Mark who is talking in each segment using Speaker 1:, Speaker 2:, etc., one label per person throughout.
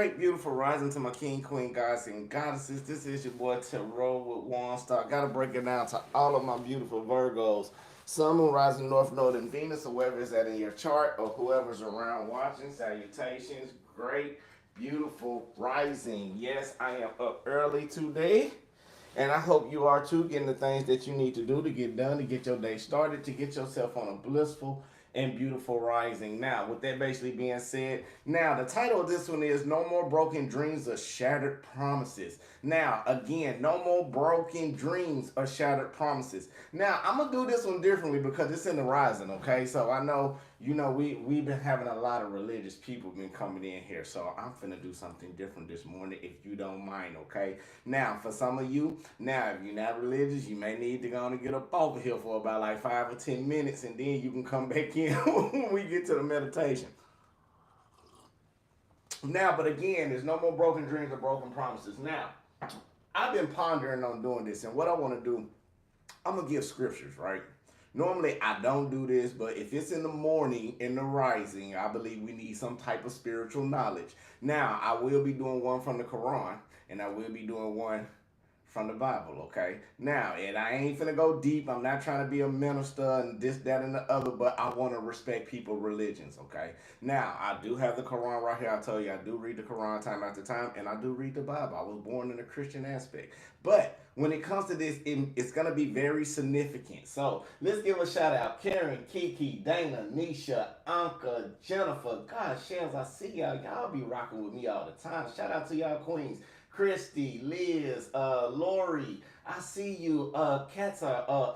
Speaker 1: great, beautiful rising to my king, queen, gods, and goddesses. This is your boy Terrell with Waunstar. Gotta break it down to all of my beautiful Virgos. Sun, moon, rising north node in Venus, or wherever it's at in your chart, or whoever's around watching. Salutations, great, beautiful rising. Yes, I am up early today. And I hope you are too, getting the things that you need to do to get done, to get your day started, to get yourself on a blissful and beautiful rising. Now, with that basically being said, now the title of this one is No More Broken Dreams or Shattered Promises. Now, again, no more broken dreams or shattered promises. Now, I'm going to do this one differently because it's in the rising, okay? So I know, we've been having a lot of religious people been coming in here. So I'm finna do something different this morning if you don't mind, okay? Now, for some of you, now, if you're not religious, you may need to go on and get up over here for about like 5 or 10 minutes, and then you can come back in when we get to the meditation. Now, but again, there's no more broken dreams or broken promises. Now, I've been pondering on doing this, and what I want to do, I'm going to give scriptures, right? Normally, I don't do this, but if it's in the morning, in the rising, I believe we need some type of spiritual knowledge. Now, I will be doing one from the Quran, and I will be doing one from the Bible, okay? Now, and I ain't finna go deep. I'm not trying to be a minister and this, that, and the other, but I want to respect people's religions, okay? Now, I do have the Quran right here. I tell you, I do read the Quran time after time, and I do read the Bible. I was born in a Christian aspect. But when it comes to this, it's going to be very significant. So let's give a shout out. Karen, Kiki, Dana, Nisha, Anka, Jennifer. God, Shells, I see y'all. Y'all be rocking with me all the time. Shout out to y'all queens. Christy, Liz, Lori, I see you, Katza,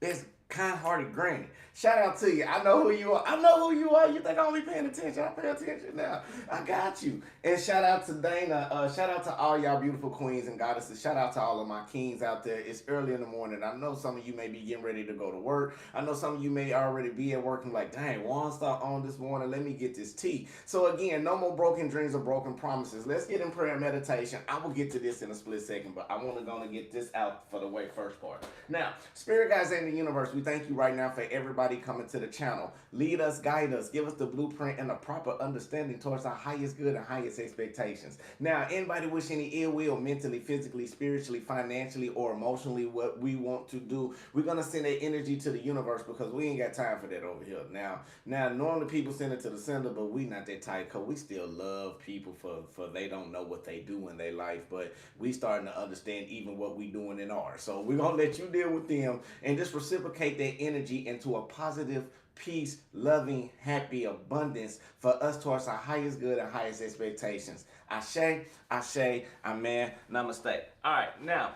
Speaker 1: that's kind-hearted granny. Shout out to you. I know who you are. I know who you are. You think I don't be paying attention? I pay attention now. I got you. And shout out to Dana. Shout out to all y'all beautiful queens and goddesses. Shout out to all of my kings out there. It's early in the morning. I know some of you may be getting ready to go to work. I know some of you may already be at work and like, dang, Waunstar on this morning. Let me get this tea. So again, no more broken dreams or broken promises. Let's get in prayer and meditation. I will get to this in a split second, but I want to go and get this out for the way first part. Now, Spirit guys in the universe, we thank you right now for everybody coming to the channel. Lead us, guide us, give us the blueprint and a proper understanding towards our highest good and highest expectations. Now, anybody wish any ill will mentally, physically, spiritually, financially, or emotionally, what we want to do, we're going to send that energy to the universe because we ain't got time for that over here. Now, normally people send it to the sender, but we not that tight because we still love people for they don't know what they do in their life, but we starting to understand even what we doing in ours. So we're going to let you deal with them and just reciprocate that energy into a positive, peace, loving, happy abundance for us towards our highest good and highest expectations. Ashe, Ashe, Amen, Namaste. All right, now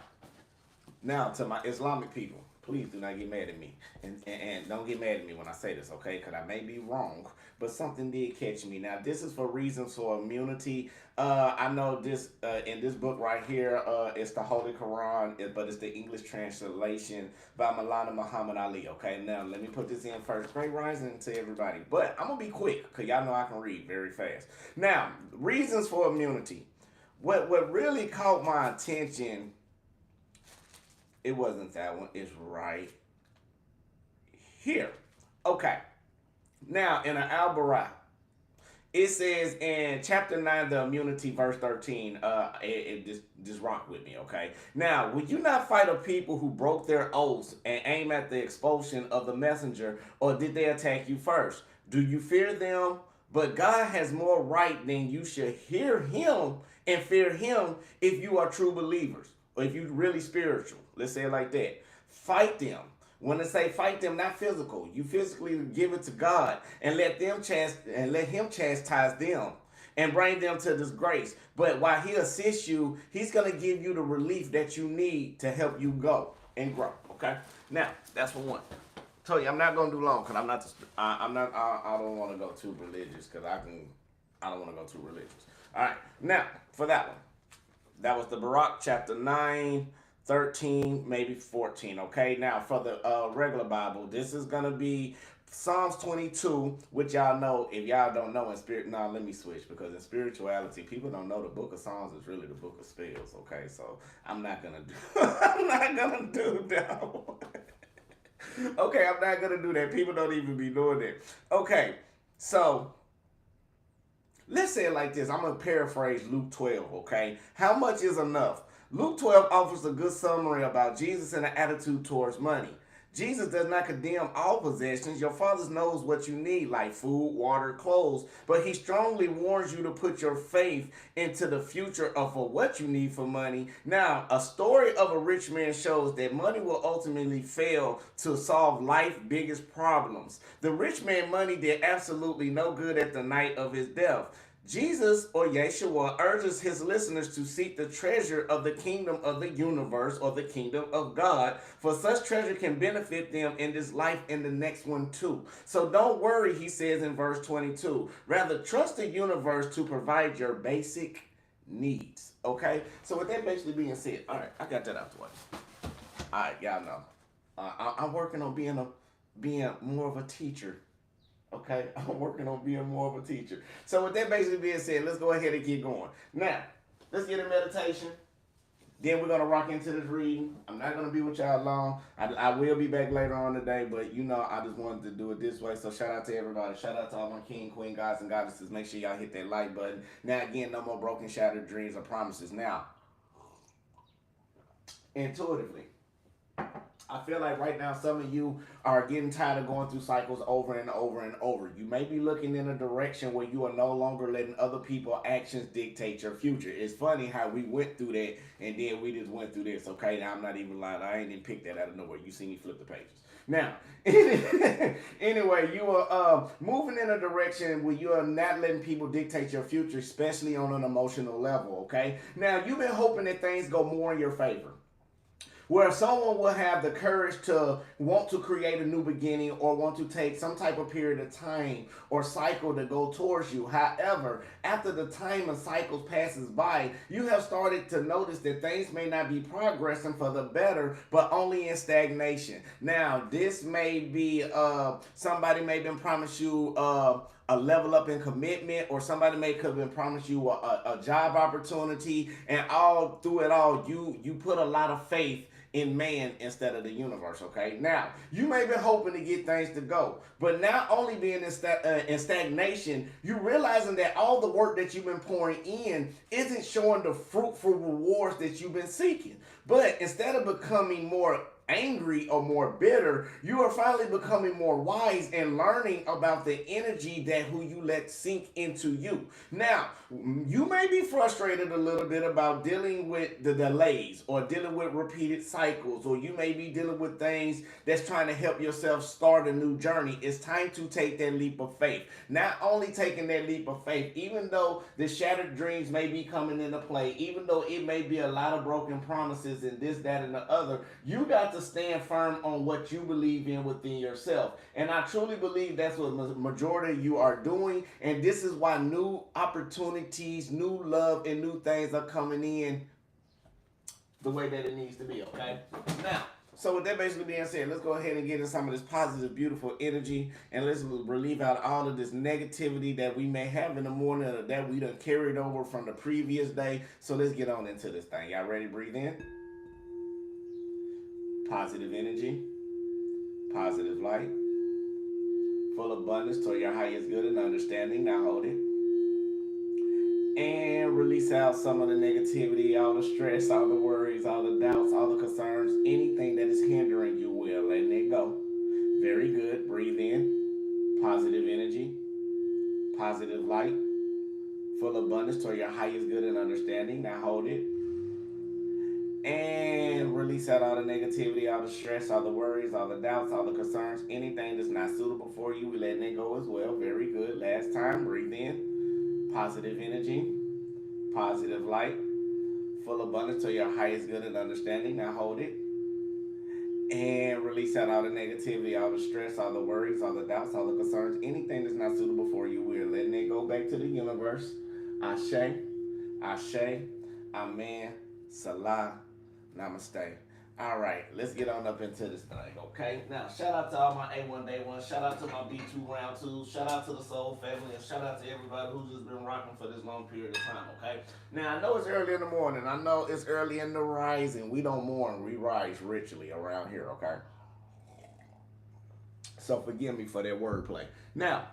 Speaker 1: to my Islamic people, please do not get mad at me. And don't get mad at me when I say this, okay? Because I may be wrong, but something did catch me. Now, this is for reasons for immunity. I know this in this book right here, it's the Holy Quran, but it's the English translation by Maulana Muhammad Ali, okay? Now, let me put this in first. Great rising to everybody. But I'm going to be quick because y'all know I can read very fast. Now, reasons for immunity. What really caught my attention, it wasn't that one. It's right here. Okay. Now, in an Al-Bara, it says in chapter 9, the immunity, verse 13, just rock with me, okay? Now, would you not fight a people who broke their oaths and aim at the expulsion of the messenger, or did they attack you first? Do you fear them? But God has more right than you should hear him and fear him if you are true believers, or if you're really spiritual. Let's say it like that. Fight them. When I say fight them, not physical. You physically give it to God and let him chastise them and bring them to disgrace. But while he assists you, he's gonna give you the relief that you need to help you go and grow. Okay. Now that's for one. Tell you, I'm not gonna do long because I don't want to go too religious because I don't want to go too religious. All right. Now for that one, that was the Barak chapter 9. 13, maybe 14, okay? Now, for the regular Bible, this is going to be Psalms 22, which y'all know. If y'all don't know in spirit, let me switch, because in spirituality, people don't know the book of Psalms is really the book of spells, okay? So, I'm not going to do, I'm not going to do that one. Okay, I'm not going to do that. People don't even be doing that. Okay, so Let's say it like this. I'm going to paraphrase Luke 12, okay? How much is enough? Luke 12 offers a good summary about Jesus and the attitude towards money. Jesus does not condemn all possessions. Your Father knows what you need, like food, water, clothes. But he strongly warns you to put your faith into the future of for what you need for money. Now, a story of a rich man shows that money will ultimately fail to solve life's biggest problems. The rich man money did absolutely no good at the night of his death. Jesus, or Yeshua, urges his listeners to seek the treasure of the kingdom of the universe, or the kingdom of God, for such treasure can benefit them in this life and the next one too. So don't worry, he says in verse 22. Rather, trust the universe to provide your basic needs. Okay? So with that basically being said, all right, I got that out the way. All right, y'all know. I'm working on being more of a teacher. Okay, I'm working on being more of a teacher. So with that basically being said, let's go ahead and keep going. Now, let's get a meditation. Then we're going to rock into this reading. I'm not going to be with y'all long. I will be back later on today, but you know I just wanted to do it this way. So shout out to everybody. Shout out to all my king, queen, gods, and goddesses. Make sure y'all hit that like button. Now again, no more broken, shattered dreams or promises. Now, intuitively, I feel like right now some of you are getting tired of going through cycles over and over and over. You may be looking in a direction where you are no longer letting other people's actions dictate your future. It's funny how we went through that and then we just went through this. Okay, now I'm not even lying. I ain't even picked that out of nowhere. You see me flip the pages. Now, anyway, you are moving in a direction where you are not letting people dictate your future, especially on an emotional level, okay? Now, you've been hoping that things go more in your favor, where someone will have the courage to want to create a new beginning or want to take some type of period of time or cycle to go towards you. However, after the time and cycles passes by, you have started to notice that things may not be progressing for the better, but only in stagnation. Now, this may be somebody may have been promised you a level up in commitment, or somebody may have been promised you a job opportunity, and all through it all, you put a lot of faith in man instead of the universe, okay? Now, you may be hoping to get things to go, but not only being in stagnation, you realizing that all the work that you've been pouring in isn't showing the fruitful rewards that you've been seeking. But instead of becoming more angry or more bitter, you are finally becoming more wise and learning about the energy that who you let sink into you. Now, you may be frustrated a little bit about dealing with the delays or dealing with repeated cycles, or you may be dealing with things that's trying to help yourself start a new journey. It's time to take that leap of faith. Not only taking that leap of faith, even though the shattered dreams may be coming into play, even though it may be a lot of broken promises and this, that, and the other, you got to stand firm on what you believe in within yourself. And I truly believe that's what majority of you are doing. And this is why new opportunities, new love, and new things are coming in the way that it needs to be, okay? Now, so with that basically being said, let's go ahead and get in some of this positive, beautiful energy, and let's relieve out all of this negativity that we may have in the morning, or that we done carried over from the previous day. So let's get on into this thing. Y'all ready to breathe in? Positive energy, positive light, full abundance toward your highest good and understanding. Now hold it. And release out some of the negativity, all the stress, all the worries, all the doubts, all the concerns, anything that is hindering you. Well, letting it go. Very good. Breathe in. Positive energy, positive light, full abundance toward your highest good and understanding. Now hold it. And release out all the negativity, all the stress, all the worries, all the doubts, all the concerns, anything that's not suitable for you. We're letting it go as well. Very good. Last time. Breathe in. Positive energy, positive light, full abundance to your highest good and understanding. Now hold it. And release out all the negativity, all the stress, all the worries, all the doubts, all the concerns, anything that's not suitable for you. We're letting it go back to the universe. Ashe, Ashe, Amen, Salah, Namaste. All right, let's get on up into this thing, okay? Now, shout out to all my A1 Day 1. Shout out to my B2 Round 2. Shout out to the Soul family. And shout out to everybody who's just been rocking for this long period of time, okay? Now, I know it's early in the morning. I know it's early in the rising. We don't mourn. We rise richly around here, okay? So forgive me for that wordplay. Now,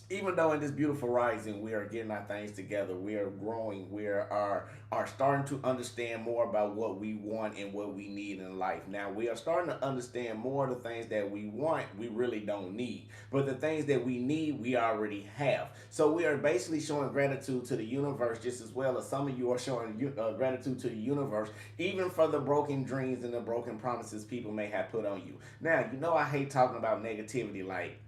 Speaker 1: even though in this beautiful rising we are getting our things together, we are growing, are starting to understand more about what we want and what we need in life. Now we are starting to understand more of the things that we want we really don't need, but the things that we need we already have. So we are basically showing gratitude to the universe just as well as some of you are showing gratitude to the universe, even for the broken dreams and the broken promises people may have put on you. Now you know I hate talking about negativity, like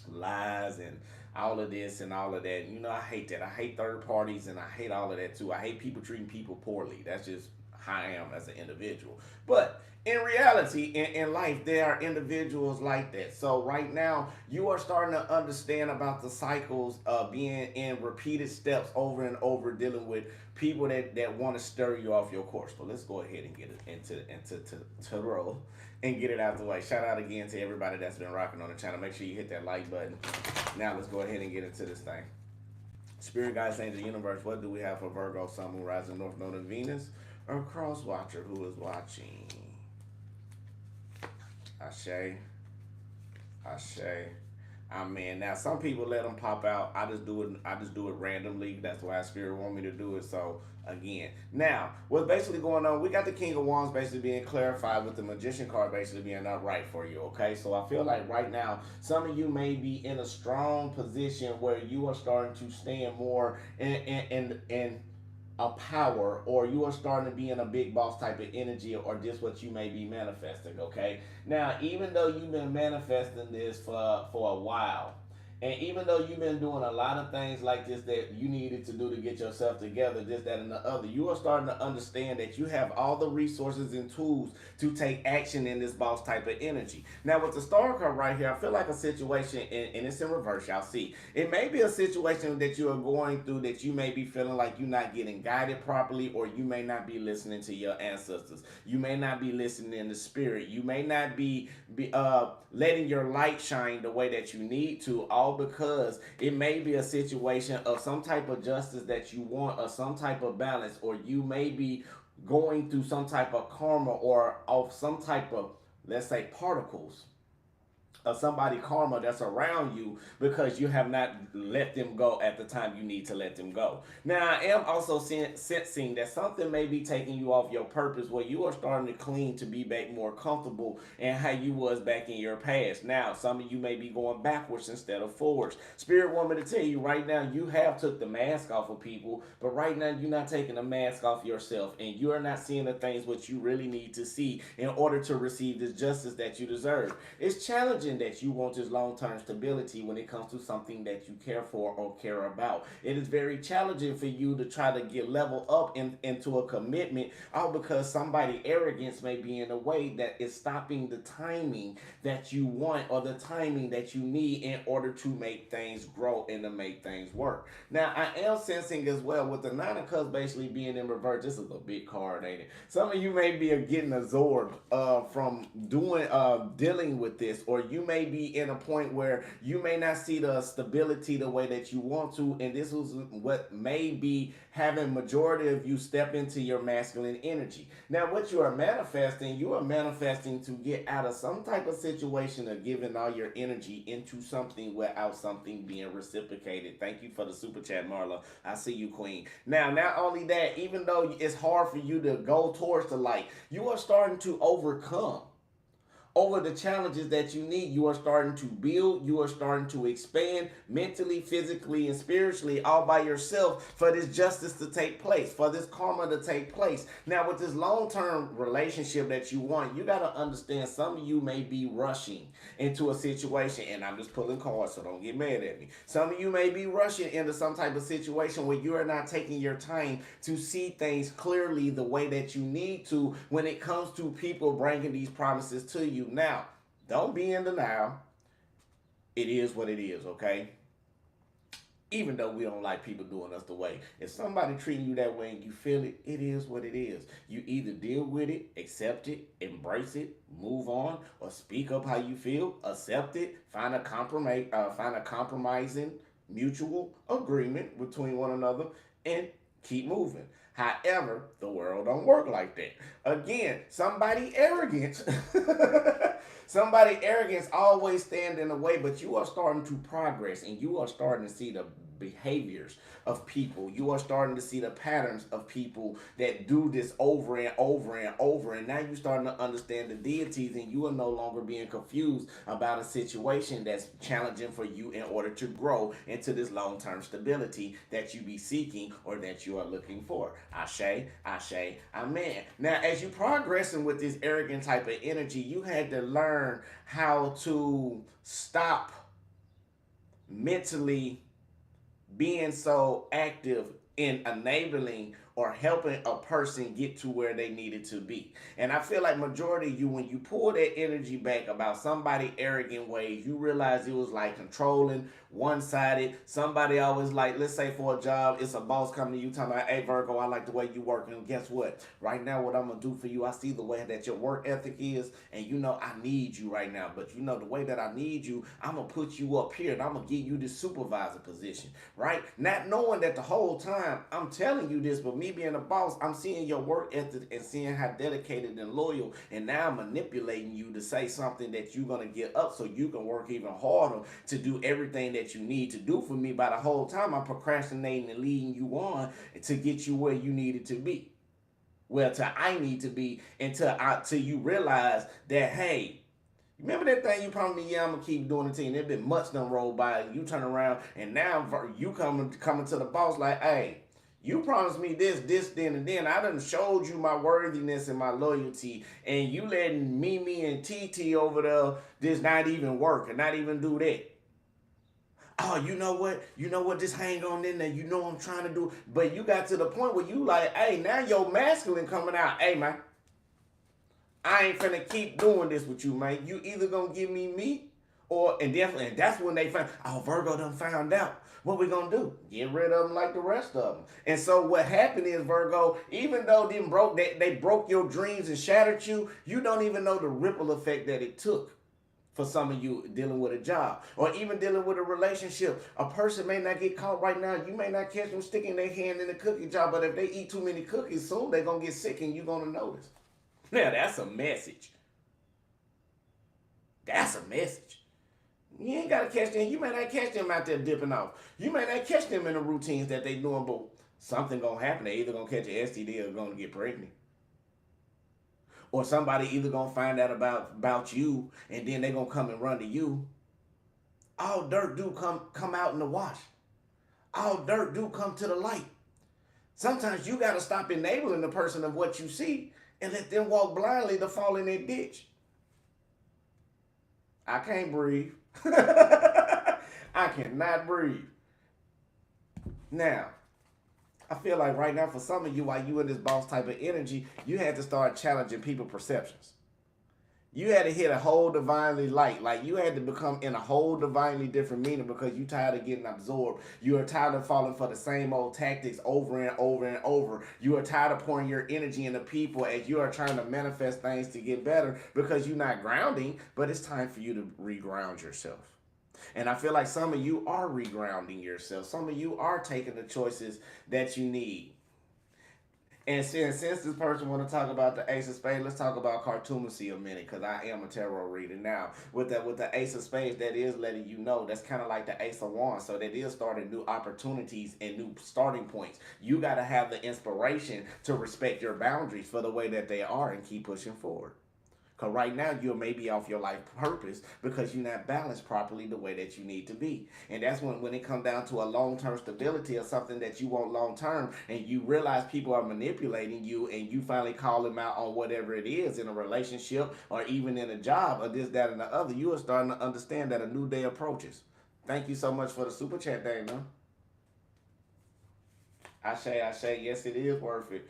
Speaker 1: lies and all of this and all of that. You know, I hate that. I hate third parties and I hate all of that too. I hate people treating people poorly. That's just how I am as an individual. But in reality, in life, there are individuals like that. So right now, you are starting to understand about the cycles of being in repeated steps over and over, dealing with people that want to stir you off your course. But let's go ahead and get it into roll and get it out the way. Shout out again to everybody that's been rocking on the channel. Make sure you hit that like button. Now let's go ahead and get into this thing. Spirit guides, angel, universe. What do we have for Virgo, Sun, Moon, Rising, North Node, and Venus? Or cross watcher who is watching? Ashe, Ashe. Amen. Now some people let them pop out. I just do it. I just do it randomly. That's why Spirit want me to do it. So again, now what's basically going on? We got the King of Wands basically being clarified with the Magician card basically being upright for you. Okay, so I feel like right now some of you may be in a strong position where you are starting to stand more in a power, or you are starting to be in a big boss type of energy, or just what you may be manifesting. Okay, now even though you've been manifesting this for a while, and even though you've been doing a lot of things like this that you needed to do to get yourself together, this, that, and the other, you are starting to understand that you have all the resources and tools to take action in this boss type of energy. Now, with the star card right here, I feel like a situation, and it's in reverse, y'all see. It may be a situation that you are going through that you may be feeling like you're not getting guided properly, or you may not be listening to your ancestors. You may not be listening in the spirit. You may not be letting your light shine the way that you need to, all because it may be a situation of some type of justice that you want, or some type of balance, or you may be going through some type of karma, or of some type of, let's say, particles of somebody karma that's around you because you have not let them go at the time you need to let them go. Now, I am also sensing that something may be taking you off your purpose, where you are starting to clean to be back more comfortable in how you was back in your past. Now, some of you may be going backwards instead of forwards. Spirit want me to tell you right now, you have took the mask off of people, but right now you're not taking the mask off yourself, and you are not seeing the things what you really need to see in order to receive this justice that you deserve. It's challenging that you want this long-term stability when it comes to something that you care for or care about. It is very challenging for you to try to get level up into a commitment, all because somebody arrogance may be in a way that is stopping the timing that you want, or the timing that you need in order to make things grow and to make things work. Now, I am sensing as well with the Nine of Cups basically being in reverse. This is a big card, ain't it? Some of you may be getting absorbed from dealing with this, or you may be in a point where you may not see the stability the way that you want to, and this is what may be having majority of you step into your masculine energy. Now, what you are manifesting to get out of some type of situation of giving all your energy into something without something being reciprocated. Thank you for the super chat, Marla. I see you, Queen. Now, not only that, even though it's hard for you to go towards the light, you are starting to overcome over the challenges that you need. You are starting to build, you are starting to expand mentally, physically, and spiritually all by yourself for this justice to take place, for this karma to take place. Now, with this long-term relationship that you want, you got to understand some of you may be rushing into a situation, and I'm just pulling cards, so don't get mad at me. Some of you may be rushing into some type of situation where you are not taking your time to see things clearly the way that you need to when it comes to people bringing these promises to you. Now, don't be in denial. It is what it is, okay? Even though we don't like people doing us the way. If somebody treating you that way and you feel it, it is what it is. You either deal with it, accept it, embrace it, move on, or speak up how you feel, accept it, find a compromising mutual agreement between one another, and keep moving. However, the world don't work like that. Again, somebody arrogant Somebody arrogance always stand in the way, but you are starting to progress and you are starting to see the behaviors of people. You are starting to see the patterns of people that do this over and over and over. And now you're starting to understand the deities and you are no longer being confused about a situation that's challenging for you in order to grow into this long-term stability that you be seeking or that you are looking for. Ashe, Ashe, Amen. Now, as you progressing with this arrogant type of energy, you had to learn how to stop mentally being so active in enabling or helping a person get to where they needed to be. And I feel like majority of you, when you pull that energy back about somebody arrogant ways, you realize it was like controlling, one-sided. Somebody always like, let's say for a job, it's a boss coming to you talking about, hey Virgo, I like the way you work. And guess what? Right now, what I'm gonna do for you, I see the way that your work ethic is, and you know I need you right now. But you know the way that I need you, I'm gonna put you up here and I'm gonna give you the supervisor position, right? Not knowing that the whole time I'm telling you this, but me being a boss, I'm seeing your work ethic and seeing how dedicated and loyal, and now I'm manipulating you to say something that you're gonna get up so you can work even harder to do everything that you need to do for me. By the whole time I'm procrastinating and leading you on to get you where you needed to be. Well, till I need to be until you realize that, hey, remember that thing you promised me, yeah, I'm gonna keep doing it to you. And there's been months done roll by, and you turn around, and now you coming to the boss like, hey, you promised me this, then, and then. I done showed you my worthiness and my loyalty, and you letting Mimi and TT over there just not even work and not even do that. Oh, you know what? You know what? Just hang on in there. You know what I'm trying to do. But you got to the point where you like, hey, now your masculine coming out. Hey, man, I ain't finna keep doing this with you, man. You either gonna give me meat or, and definitely, and that's when they found, oh, Virgo done found out. What we gonna do? Get rid of them like the rest of them. And so what happened is, Virgo, even though they broke your dreams and shattered you, you don't even know the ripple effect that it took for some of you dealing with a job or even dealing with a relationship. A person may not get caught right now. You may not catch them sticking their hand in the cookie jar, but if they eat too many cookies, soon they're going to get sick and you're going to notice. Now, that's a message. That's a message. You ain't got to catch them. You may not catch them out there dipping off. You may not catch them in the routines that they doing, but something going to happen. They either going to catch an STD or going to get pregnant. Or somebody either gonna find out about you and then they gonna come and run to you. All dirt do come out in the wash. All dirt do come to the light. Sometimes you gotta stop enabling the person of what you see and let them walk blindly to fall in that ditch. I can't breathe. I cannot breathe. Now, I feel like right now for some of you, while you in this boss type of energy, you had to start challenging people perceptions. You had to hit a whole divinely light. Like you had to become in a whole divinely different meaning because you tired of getting absorbed. You are tired of falling for the same old tactics over and over and over. You are tired of pouring your energy into people as you are trying to manifest things to get better because you're not grounding, but it's time for you to reground yourself. And I feel like some of you are regrounding yourself. Some of you are taking the choices that you need. And since this person want to talk about the Ace of Spades, let's talk about cartoomacy a minute, because I am a tarot reader now. With the Ace of Spades, that is letting you know that's kind of like the Ace of Wands. So that is starting new opportunities and new starting points. You got to have the inspiration to respect your boundaries for the way that they are and keep pushing forward. Because right now, you're maybe off your life purpose because you're not balanced properly the way that you need to be. And that's when it comes down to a long-term stability or something that you want long-term and you realize people are manipulating you and you finally call them out on whatever it is in a relationship or even in a job or this, that, and the other, you are starting to understand that a new day approaches. Thank you so much for the super chat, Dana. I say, yes, it is worth it.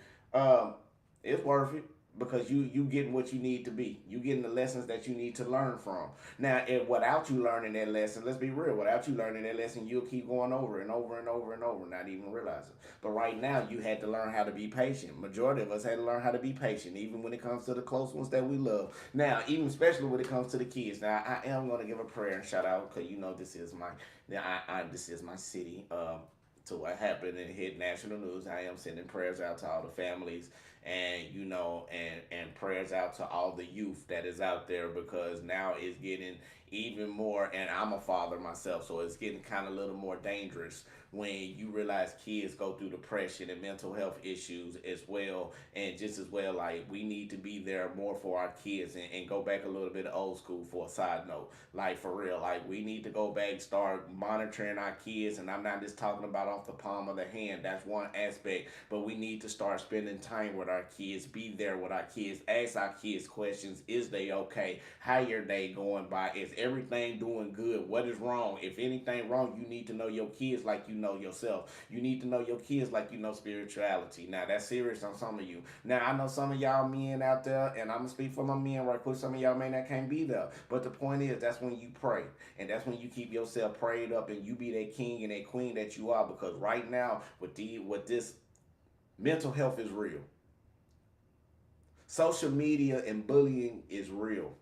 Speaker 1: It's worth it. Because you getting what you need to be. You getting the lessons that you need to learn from. Now, if without you learning that lesson, let's be real, without you learning that lesson, you'll keep going over and over and over and over, not even realizing. But right now, you had to learn how to be patient. Majority of us had to learn how to be patient, even when it comes to the close ones that we love. Now, even especially when it comes to the kids. Now, I am going to give a prayer and shout out, because you know this is my city. To what happened and hit national news. I am sending prayers out to all the families And and prayers out to all the youth that is out there, because now it's getting even more, and I'm a father myself, so it's getting kind of a little more dangerous when you realize kids go through depression and mental health issues as well. And just as well, like, we need to be there more for our kids, and go back a little bit old school for a side note. Like, for real, like, we need to go back, start monitoring our kids. And I'm not just talking about off the palm of the hand, that's one aspect, but we need to start spending time with our kids, be there with our kids, ask our kids questions. Is they okay? How your day going by? Is everything doing good? What is wrong? If anything wrong, you need to know your kids like you know yourself. You need to know your kids like you know spirituality. Now, that's serious on some of you. Now, I know some of y'all men out there, and I'm gonna speak for my men right quick. Some of y'all may not can't be there, but the point is, that's when you pray, and that's when you keep yourself prayed up, and you be that king and that queen that you are. Because right now, with this, mental health is real. Social media and bullying is real.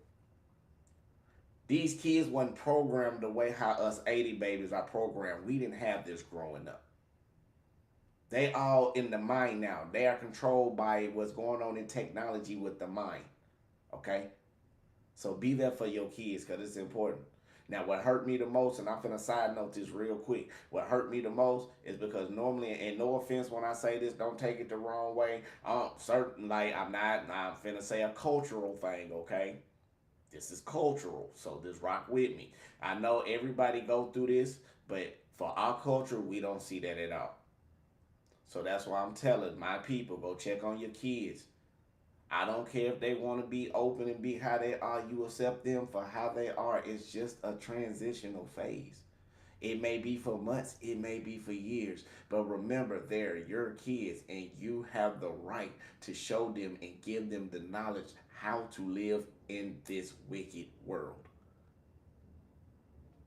Speaker 1: These kids wasn't programmed the way how us 80 babies are programmed. We didn't have this growing up. They all in the mind now. They are controlled by what's going on in technology with the mind. Okay? So be there for your kids, because it's important. Now, what hurt me the most, and I'm finna side note this real quick. What hurt me the most is because normally, and no offense when I say this, don't take it the wrong way. Certain, like, I'm finna say a cultural thing, okay? This is cultural, so just rock with me. I know everybody go through this, but for our culture, we don't see that at all. So that's why I'm telling my people, go check on your kids. I don't care if they want to be open and be how they are. You accept them for how they are. It's just a transitional phase. It may be for months, it may be for years. But remember, they're your kids, and you have the right to show them and give them the knowledge how to live in this wicked world.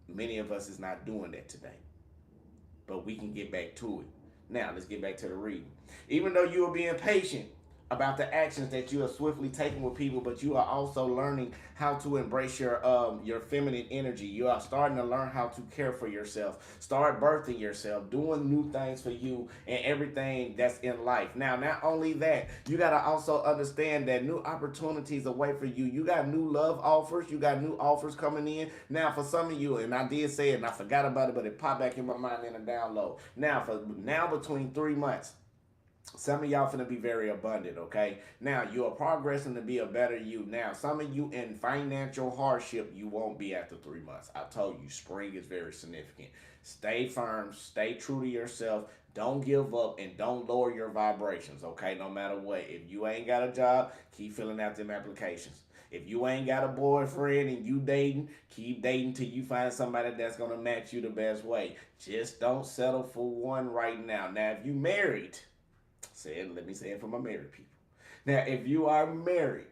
Speaker 1: Many of us is not doing that today, but we can get back to it. Now, let's get back to the reading. Even though you are being patient about the actions that you are swiftly taking with people, but you are also learning how to embrace your feminine energy. You are starting to learn how to care for yourself, start birthing yourself, doing new things for you and everything that's in life. Now, not only that, you got to also understand that new opportunities await for you. You got new love offers, you got new offers coming in. Now, for some of you, and I did say it and I forgot about it, but it popped back in my mind in a download. Now between 3 months, some of y'all finna be very abundant, okay? Now, you are progressing to be a better you. Now, some of you in financial hardship, you won't be after 3 months. I told you, spring is very significant. Stay firm, stay true to yourself. Don't give up, and don't lower your vibrations, okay? No matter what. If you ain't got a job, keep filling out them applications. If you ain't got a boyfriend and you dating, keep dating till you find somebody that's gonna match you the best way. Just don't settle for one right now. Now, if you married, let me say it for my married people. Now, if you are married,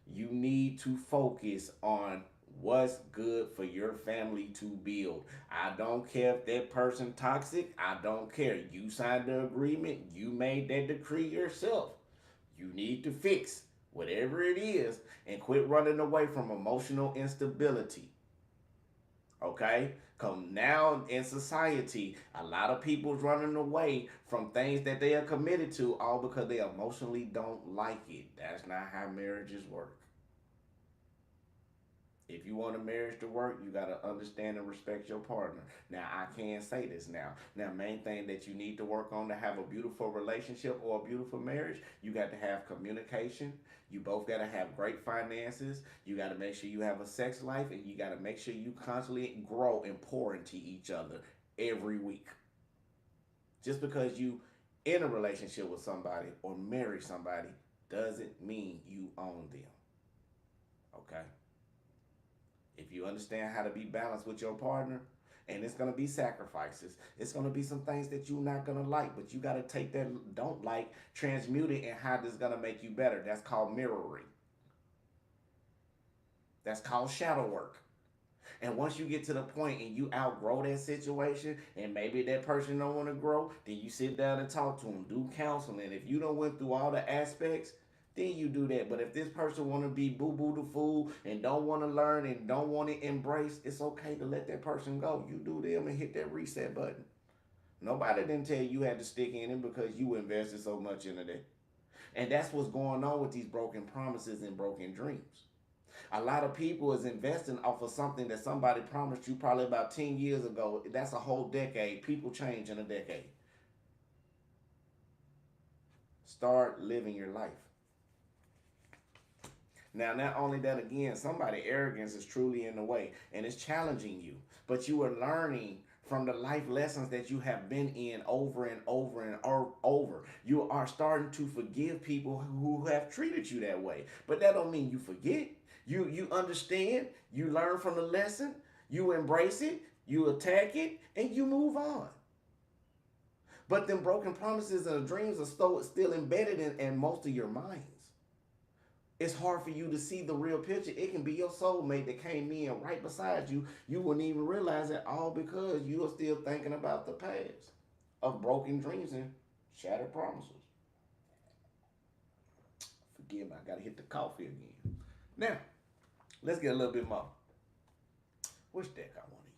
Speaker 1: you need to focus on what's good for your family to build. I don't care if that person toxic. I don't care. You signed the agreement. You made that decree yourself. You need to fix whatever it is and quit running away from emotional instability. Okay? Come now in society, a lot of people's running away from things that they are committed to, all because they emotionally don't like it. That's not how marriages work. If you want a marriage to work, you got to understand and respect your partner. Now, I can say this now. Now, main thing that you need to work on to have a beautiful relationship or a beautiful marriage, you got to have communication. You both got to have great finances. You got to make sure you have a sex life, and you got to make sure you constantly grow and pour into each other every week. Just because you in a relationship with somebody or marry somebody doesn't mean you own them. Okay? If you understand how to be balanced with your partner, and it's gonna be sacrifices. It's gonna be some things that you're not gonna like, but you gotta take that don't like, transmute it, and how this is gonna make you better. That's called mirroring. That's called shadow work. And once you get to the point and you outgrow that situation, and maybe that person don't want to grow, then you sit down and talk to them, do counseling. If you don't went through all the aspects, then you do that. But if this person want to be boo boo the fool and don't want to learn and don't want to embrace, it's okay to let that person go. You do them and hit that reset button. Nobody didn't tell you had to stick in it because you invested so much into that. And that's what's going on with these broken promises and broken dreams. A lot of people is investing off of something that somebody promised you probably about 10 years ago. That's a whole decade. People change in a decade. Start living your life. Now, not only that, again, somebody arrogance is truly in the way and it's challenging you, but you are learning from the life lessons that you have been in over and over and over. You are starting to forgive people who have treated you that way, but that don't mean you forget. You understand. You learn from the lesson. You embrace it. You attack it, and you move on. But them broken promises and the dreams are still embedded in most of your minds. It's hard for you to see the real picture. It can be your soulmate that came in right beside you. You wouldn't even realize it, all because you are still thinking about the past of broken dreams and shattered promises. Forgive me, I gotta hit the coffee again. Now, let's get a little bit more. Which deck I want to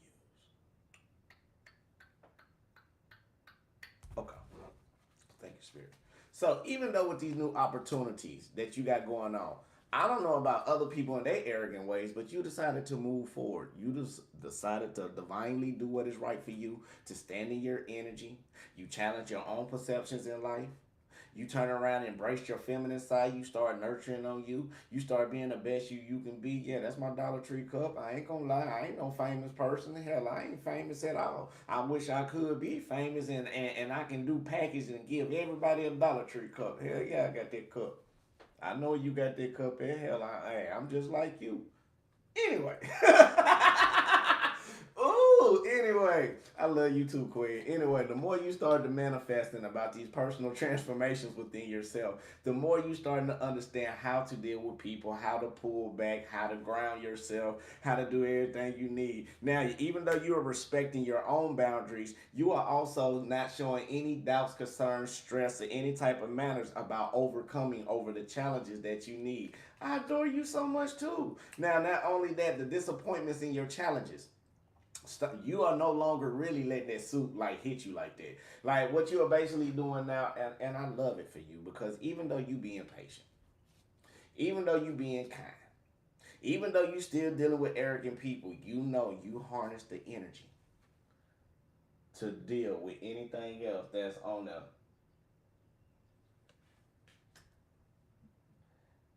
Speaker 1: use? Okay. Thank you, Spirit. So even though with these new opportunities that you got going on, I don't know about other people in their arrogant ways, but you decided to move forward. You just decided to divinely do what is right for you, to stand in your energy. You challenge your own perceptions in life. You turn around and embrace your feminine side. You start nurturing on you. You start being the best you can be. Yeah, that's my Dollar Tree cup. I ain't gonna lie. I ain't no famous person. Hell, I ain't famous at all. I wish I could be famous and I can do packages and give everybody a Dollar Tree cup. Hell yeah, I got that cup. I know you got that cup there. Hell, I'm just like you. Anyway. Ooh, anyway, I love you too, Queen. Anyway, the more you start to manifesting about these personal transformations within yourself, the more you starting to understand how to deal with people, how to pull back, how to ground yourself, how to do everything you need. Now, even though you are respecting your own boundaries, you are also not showing any doubts, concerns, stress, or any type of manners about overcoming over the challenges that you need. I adore you so much too. Now, not only that, the disappointments in your challenges. You are no longer really letting that suit like hit you like that. Like what you are basically doing now, and I love it for you because even though you being patient, even though you being kind, even though you still dealing with arrogant people, you know you harness the energy to deal with anything else that's on there.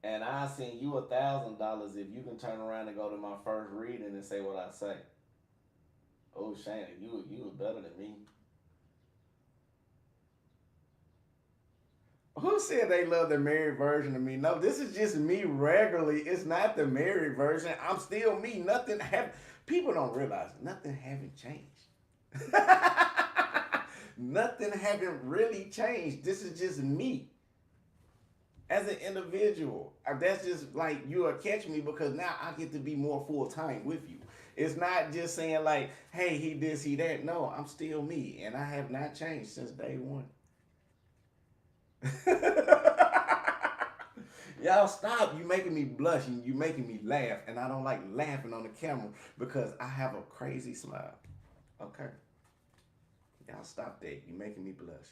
Speaker 1: And I send you $1,000 if you can turn around and go to my first reading and say what I say. Oh, Shannon, you was better than me. Who said they love the married version of me? No, this is just me regularly. It's not the married version. I'm still me. Nothing have people don't realize nothing haven't changed. Nothing haven't really changed. This is just me as an individual. That's just like you'll catch me because now I get to be more full time with you. It's not just saying like, hey, he this, he that. No, I'm still me, and I have not changed since day one. Y'all stop. You making me blush and you making me laugh, and I don't like laughing on the camera because I have a crazy smile. Okay, y'all stop that. You making me blush.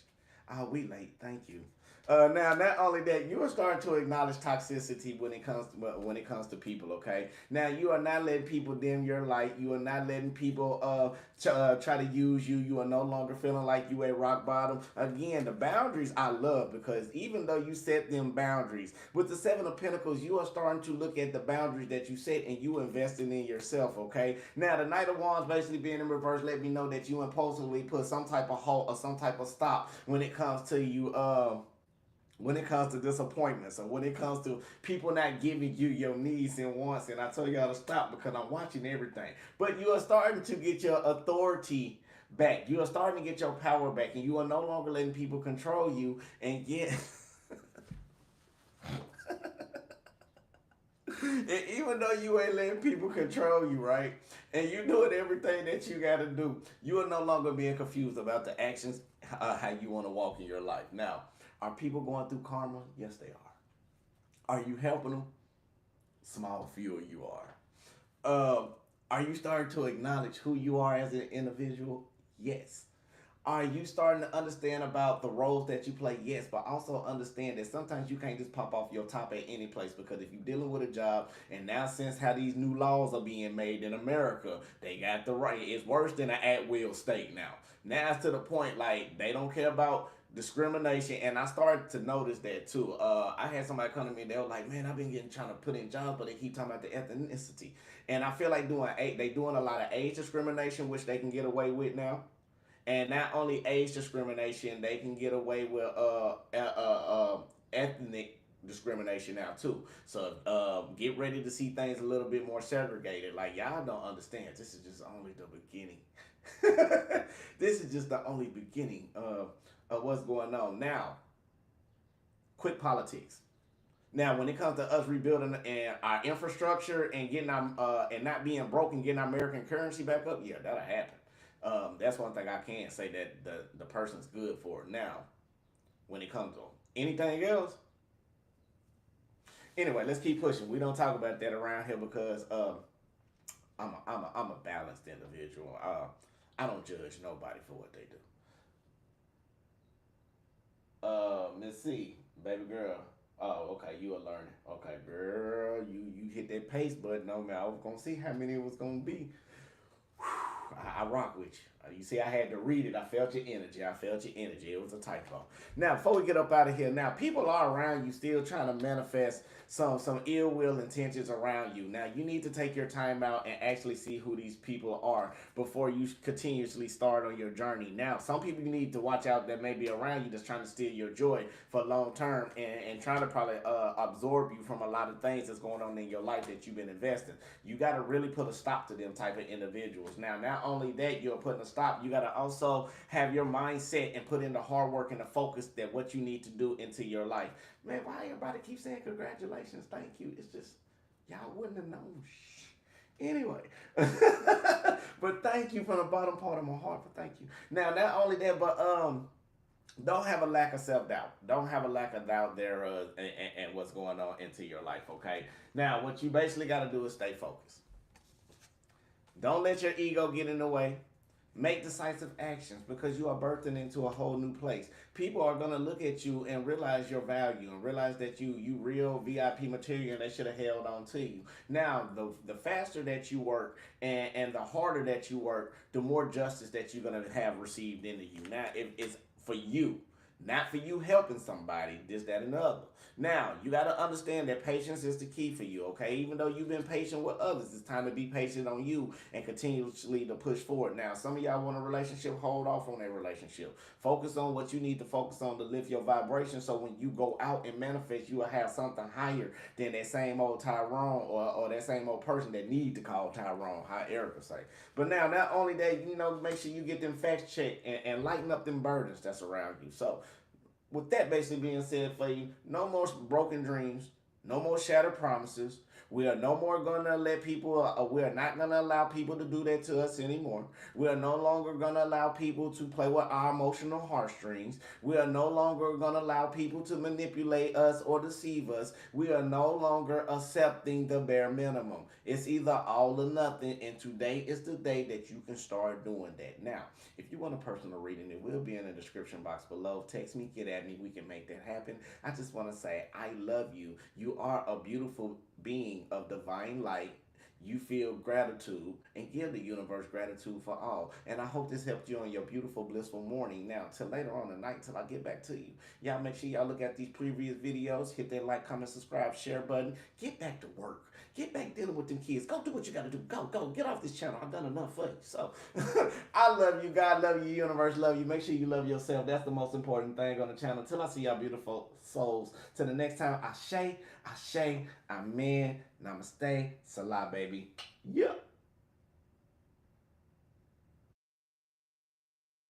Speaker 1: Oh, we late. Thank you. Now, not only that, you are starting to acknowledge toxicity when it comes to people. Okay. Now, you are not letting people dim your light. You are not letting people try to use you. You are no longer feeling like you at rock bottom. Again, the boundaries I love because even though you set them boundaries with the Seven of Pentacles, you are starting to look at the boundaries that you set and you investing in yourself. Okay. Now, the Knight of Wands basically being in reverse let me know that you impulsively put some type of halt or some type of stop when it comes to you. When it comes to disappointments or when it comes to people not giving you your needs and wants, and I tell y'all to stop because I'm watching everything. But you are starting to get your authority back. You are starting to get your power back, and you are no longer letting people control you. And yet, and even though you ain't letting people control you, right? And you doing everything that you got to do, you are no longer being confused about the actions, how you want to walk in your life. Now, are people going through karma? Yes, they are. Are you helping them? Small few of you are. Are you starting to acknowledge who you are as an individual? Yes. Are you starting to understand about the roles that you play? Yes, but also understand that sometimes you can't just pop off your top at any place, because if you're dealing with a job, and now since how these new laws are being made in America, they got the right. It's worse than an at-will state now. Now it's to the point like they don't care about discrimination, and I started to notice that too. I had somebody come to me, they were like, "Man, I've been getting trying to put in jobs, but they keep talking about the ethnicity." And I feel like they doing a lot of age discrimination, which they can get away with now. And not only age discrimination, they can get away with ethnic discrimination now too. So get ready to see things a little bit more segregated. Like, y'all don't understand. This is just only the beginning. This is just the only beginning of what's going on now. Quick politics. Now, when it comes to us rebuilding and our infrastructure and getting our and not being broken, getting our American currency back up, yeah, that'll happen. That's one thing I can say that the person's good for. Now, when it comes to anything else, anyway, let's keep pushing. We don't talk about that around here because I'm a balanced individual. I don't judge nobody for what they do. Miss C, baby girl. Oh, okay, you are learning. Okay, girl, you hit that pace button on me. I was gonna see how many it was gonna be. I rock with you. You see, I had to read it. I felt your energy. I felt your energy. It was a typo. Now, before we get up out of here, now people are around you still trying to manifest some ill will intentions around you. Now, you need to take your time out and actually see who these people are before you continuously start on your journey. Now, some people you need to watch out that may be around you that's trying to steal your joy for long term, and trying to probably absorb you from a lot of things that's going on in your life that you've been investing. You got to really put a stop to them type of individuals. Now, not only that, you're putting a stop, you got to also have your mindset and put in the hard work and the focus that what you need to do into your life. Man, why everybody keep saying congratulations, thank you? It's just, y'all wouldn't have known. Anyway, but thank you from the bottom part of my heart. But thank you. Now, not only that, but don't have a lack of self doubt. Don't have a lack of doubt there and what's going on into your life. Okay. Now, what you basically got to do is stay focused. Don't let your ego get in the way. Make decisive actions, because you are birthing into a whole new place. People are gonna look at you and realize your value and realize that you real VIP material and they should have held on to you. Now, the faster that you work and the harder that you work, the more justice that you're gonna have received into you. Now, if it's for you, not for you helping somebody, this, that, and the other. Now, you got to understand that patience is the key for you, okay? Even though you've been patient with others, it's time to be patient on you and continuously to push forward. Now, some of y'all want a relationship, hold off on that relationship. Focus on what you need to focus on to lift your vibration, so when you go out and manifest, you will have something higher than that same old Tyrone, or that same old person that need to call Tyrone, how Erica say. But now, not only that, make sure you get them facts checked and lighten up them burdens that's around you. So, with that basically being said for you, no more broken dreams, no more shattered promises. We are no more going to let people, we are not going to allow people to do that to us anymore. We are no longer going to allow people to play with our emotional heartstrings. We are no longer going to allow people to manipulate us or deceive us. We are no longer accepting the bare minimum. It's either all or nothing, and today is the day that you can start doing that. Now, if you want a personal reading, it will be in the description box below. Text me, get at me, we can make that happen. I just want to say I love you. You are a beautiful being of divine light. You feel gratitude and give the universe gratitude for all. And I hope this helped you on your beautiful, blissful morning. Now, till later on tonight, till I get back to you. Y'all make sure y'all look at these previous videos. Hit that like, comment, subscribe, share button. Get back to work. Get back dealing with them kids. Go do what you got to do. Go. Get off this channel. I've done enough for you. So, I love you. God love you. Universe love you. Make sure you love yourself. That's the most important thing on the channel. Till I see y'all beautiful souls. Till the next time, Ashe, Amen, Namaste, Salah, baby. Yeah.